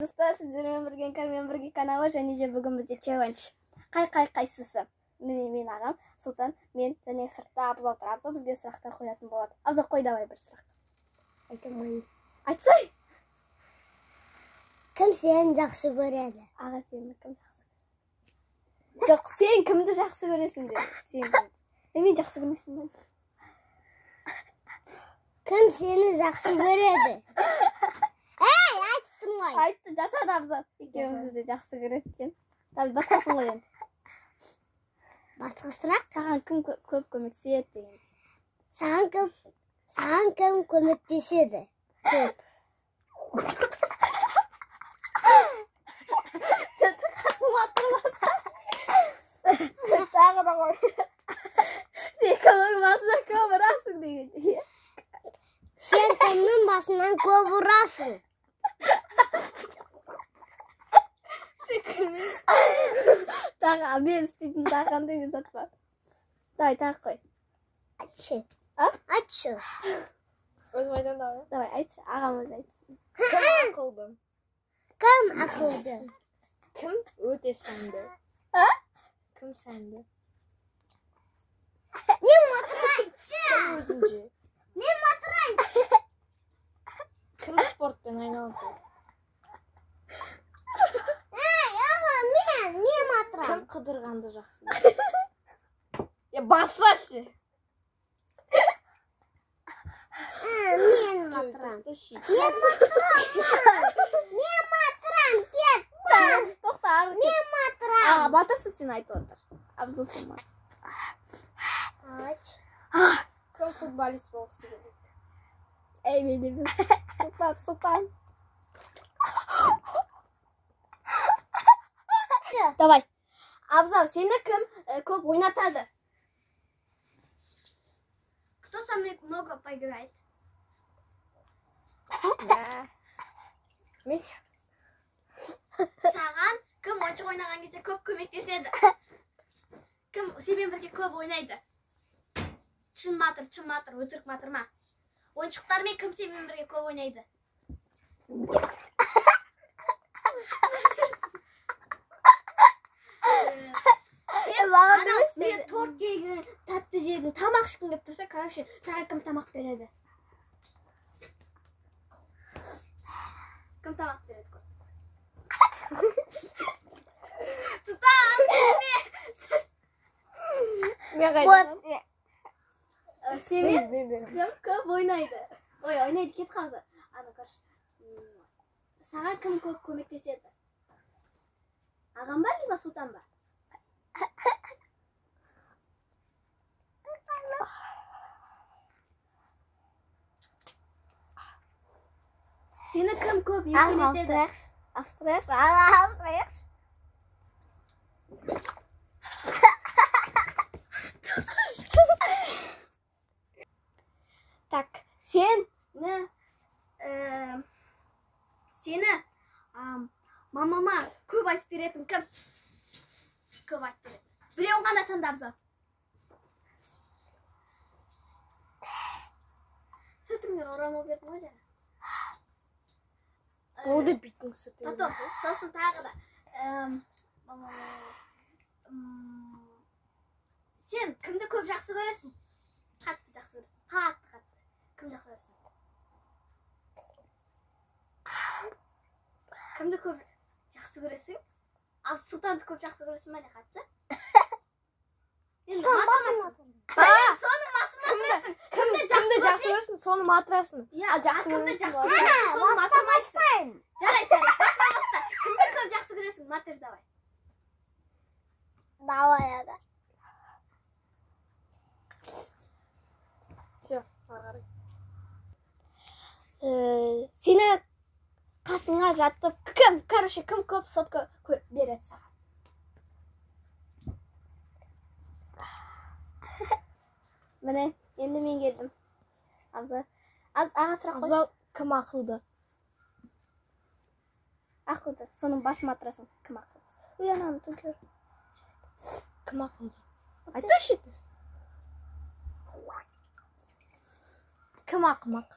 Dostlar, sizlerмен бірге Кармен бірге каналы және де бүгін бізде челлендж. Қайсысы? Мен ағам, Сұлтан, мен және сыртта Абзал тұр. Абзал бізге сұрақтар қоятын болады. Абзал, қой давай бір сұрақ. Айтамайын. Айтсай. Кім сені жақсы көреді? Аға, сені кім жақсы көреді? Жоқ, сен кімді жақсы көресің деді. Сен кімді? Мен жақсы көрмейсің бе? Кім сені жақсы көреді? Ей, айттым ғой. Айтты, жасады Абзал. Екеумізді де жақсы көреді екен. Таbii басқасын ғой енді. Басқа сұрақ? Саған кім көп көмектеседі деген. Саған кім көмектеседі? Көп. Тағы да ғой. Сен кімнің басына көп ұрасың деген. Сен кімнің басынан көп ұрасың? Тағы мен істейтін тағы қандай не зат бар? Давай, тағы қой. Айтшы. Айтшы. Өзім айтайын да. Давай, айтшы. Ағам өзі айтсын. Кім ақылды? Кім ақылды? Кім өте сәнді? Кім сәнді? Не матыр айтшы. Кім өзінше? Не матыр айтшы. Кім спортпен айналысады? Не матырам? Кім қыдырғанды жақсы көреді? Басашы! Мен матырам. Не матырам, кет. Тоқта, ары Не кет. матырам. Аға, батырсың сен айтып отыр. Абзал сен батыр. Кім футболист болғысы келеді? Ей, мен емес. Сұлтан. Давай. Абзал, сені кім көп ойнатады? Кто со мной много поиграет? Мен Саған кім ойыншық ойнаған кезде көп көмектеседі? Кім сенімен бірге көп ойнайды? Шын матыр, өтірік матыр ма? Ойыншықтармен кім сенімен бірге көп ойнайды? Сен торт жейгін, тәтті жейгін, тамақ ішкің деп тұрса, короче, саған кім тамақ береді? Кім тамақ береді? Сұлтан, мен қайдам? сенімен кім көп ойнайды? Ой, ойнайды, кет қалды. Саған кім көп көмектеседі? Ағам ба, либо Сұлтан ба? Сені кім көп еркелетеді? Австрияш. Так, сені мамама көп айтып беретін кім? Көп айтып береді. Біреуін ғана таңда Абзал. Сыртыңнан орамал бердің ғой жаңа. Ол да биттің сүртін. Потом, сосын тағы да. Сен кімді көп жақсы көресің? Қатты жақсы көресің. Қатты. Кім жақсы көресің? Кімді көп жақсы көресің? Ал Сұлтанды көп жақсы көресің бе, не қатты? Соның басын матырасың. Кімді жақсы көресің? Соны матырасың. Кімді жақсы көресің? Соны матырмайсың. Жарайды. Баста. Кімді көп жақсы көресің? Матыр давай. Давай, аға. Все, ағарай. Сені қасыңа жатып, кім көп сотка береді саған? Міне, енді мен келдім. Абзал, аға сұрақ қой. Абзал, кім ақылды? Ақылды, соның басын матырасың. Кім ақылды? Ой, ананы төңкер. Кім ақылды? Айтсайшы етіз. Кім ақымақ?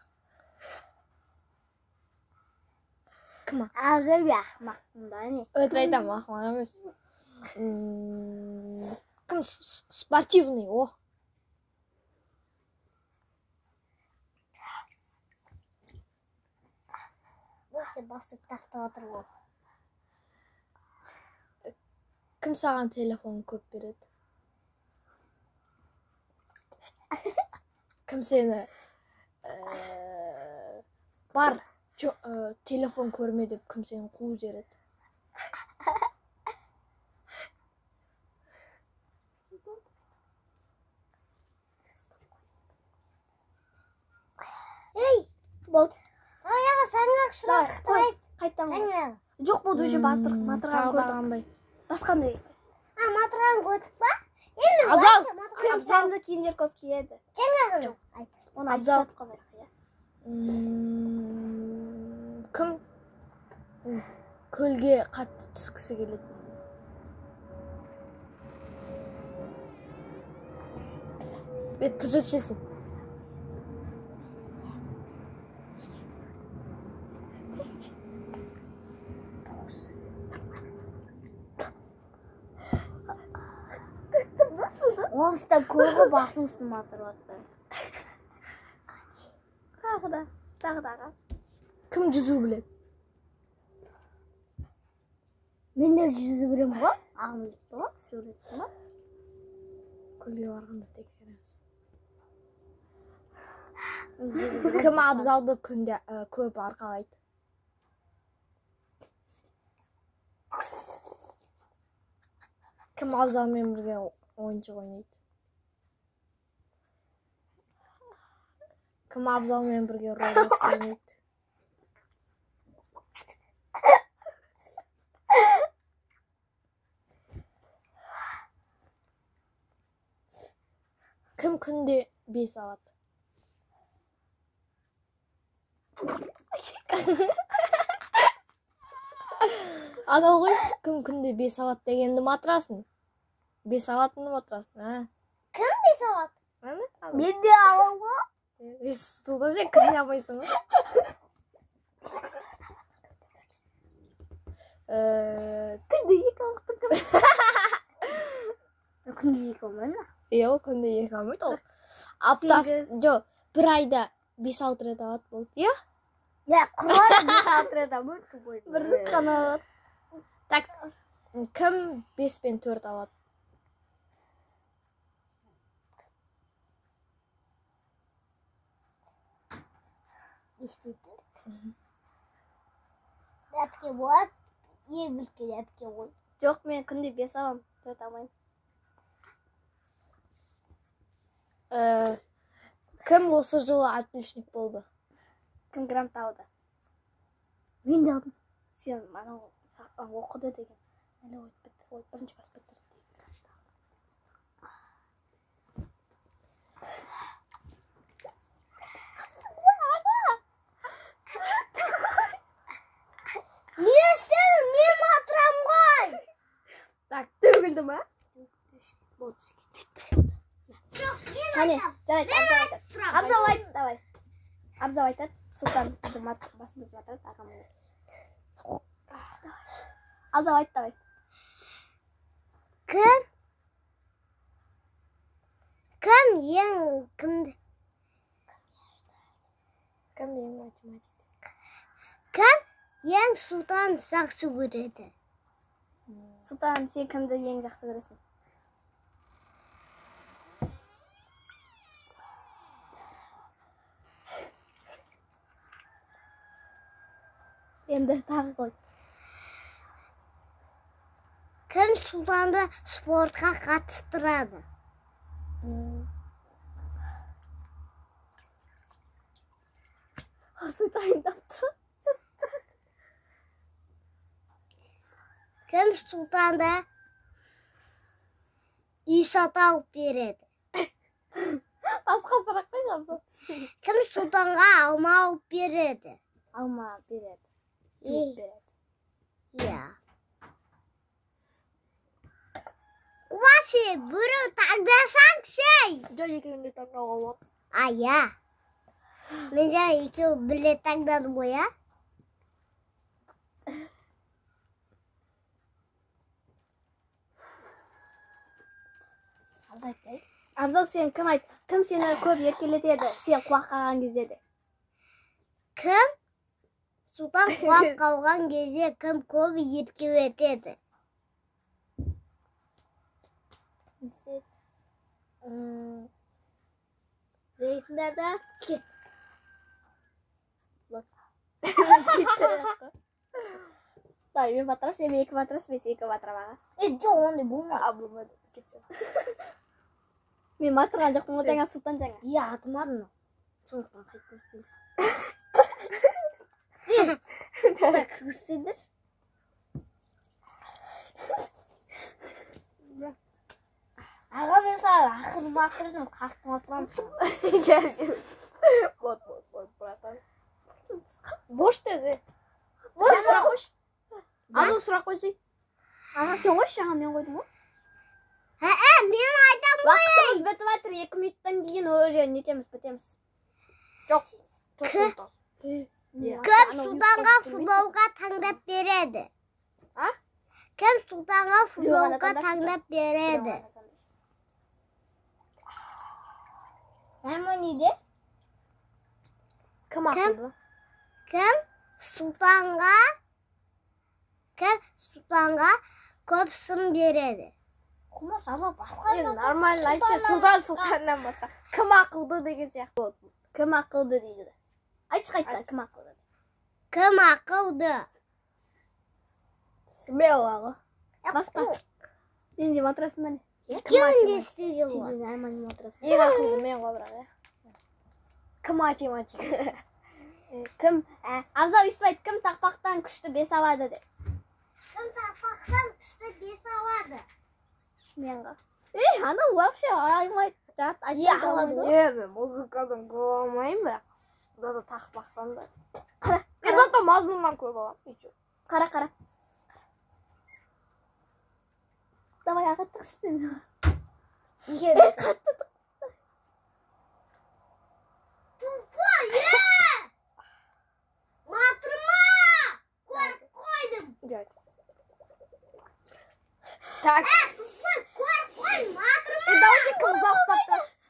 Кім? Абзал ақымақпын да не. Өтіп айтамын, ақымақ емес. Кім спортивный, о. Осы басып тастап отыр ғой. Кім саған телефон көп береді? Кім сені бар телефон көрме деп кім сені қуып жібереді? Ей, болды. Аяғы жаңағы сұрақ қойып. Қайттан Жаңағы. жоқ болды уже батырған көрдік. Басқандай. Матырған көрдік па? Абзал, Абзалды киімдер көп киеді. Жаңағы. Оны Абзал қойдық, иә. Кім көлге қатты түскісі келеді? Бетті жөтшесін. Оңыста көгі басымсың матырып отыр. Тағы. Кім жүзу біледі? Мен де жүзу білем ғой. Ағым жетті ғой, сөйлетті ма? Көлге барғанда тексереміз. Кім Абзалды күнде көп арқалайды? Кім Абзалмен бірге ойыншық ойнайды? Кім Абзалмен бірге Roblox ойнайды? Кім күнде 5 алады? Анау ғой, кім күнде 5 алады дегенді матырасың? 5 алатынды матырасың, а? Кім бес алады? Мен де алам ғой. Жылда сен күнде алмайсың ғой. Күнде екі алықтың кім? Күнде екі алмайын ба? Иә, күнде 2 алмайды ол. Аптасы, жоқ, бір айда 5-6 рет алады болды, иә? Я, құрар 5-6 рет алмайды ғой. Бір қана алады. Так, кім 5 пен 4 алады? Әпке болады, ең үлкен әпке ғой. Жоқ, мен күнде 5 аламын, 4 алмаймын. Кім осы жылы отличник болды? Кім грант алды? Мен де алдым. Сен анау оқыды деген. Әлі бірінші класс бітірді деген. Не істедің? Мен матырам ғой. Так, төгілді ма? Жоқ, мен Қане, айтам. жарайды, Абзал айтады. Давай. Абзал айтады. Сұлтан басымызды матырады, ағамыз. Абзал айт, давай. Кім ең кімді? Кім ең математик? Кім ең судан жақсы көреді? Сұлтан, сен кімді ең жақсы көресің? Енді тағы қой. Кім суданды спортқа қатыстырады? Осы дайындап тұрады. Кім суданды үй сатып алып береді? Басқа сұрақ қойсам. Кім суданға алма алып береді? Алма береді. Иә. Құбашы, біреу таңдасаңшы. Жоқ, екеуінде таңдауға болады. Иә. Мен жаңа екеуі бірге таңдадым ғой, иә? Абзал, сен кім айт? Кім сені көп еркелетеді? Сен құлақ қаған кезде де. Кім судан құлап қалған кезде кім көп еркелетеді? Рейтіндерді кет. Дай, мен батырам, сен екі батырасың, мен екі батырам аға. Жоқ, ондай болмайды. Болмады. Кетші. Мен батырған жоқпын, ол жаңа сұлтан жаңа. Иә, атымадым. Сондықтан қайтып істейміз. Күгізсеңдер. Аға, мен саған ақыр бақырдым, қақтым атырамын. Вот, братан. Бош деді. Сен сұрақ қойшы. Абзал сұрақ қойшы. Аға, сен қойшы, жаңа мен қойдым ғой. Мен айтам ғой. Уақытымыз бітіп жатыр, 2 минуттан кейін уже нетеміз, бітеміз. Жоқ. Кім суданға футболға таңдап береді? А? Кім суданға футболға таңдап береді? Әрмонейде? Кім ақылды? Кім суданға көп сын береді? Құмас, ала баққан Енді нормально айтшы, сұлтаннан басқа. Кім ақылды деген сияқты болды. Кім ақылды дейді. Айтшы қайттан, кім ақылды? Кім ақылды? Смело аға. Басқа. Мен де матрасым мәне. Екеуін істеуге болады. Сен әрман матрас. Ең ақылды мен ғой бірақ, иә. Кім математик? Кім? Абзал өйстіп айт, кім тақпақтан күшті 5 алады де. Кім тақпақтан күшті 5 алады? Мен ғой. Ана вообще аймайды. Жат айтады ғой. Мен музыкадан көп алмаймын бірақ. Да тақпақтан да. Мен зато мазмұннан көп аламын. Қара. Давай аға тықшыстың. Қатты тық. Тупой, матырма! Көріп қойдым. Так. Тупой, көріп қой, матырма! Давайте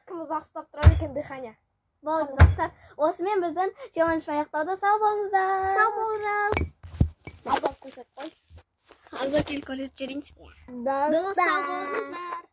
кім ұзақ ұстап тұрады екен дыхание. Болды, достар. Осымен біздің челлендж аяқталды. Сау болыңыздар. Сау болыңыз. Абзал көрсет қой. Абзал келіп көрсетіп жіберейінші. Достар. Сау болыңыздар.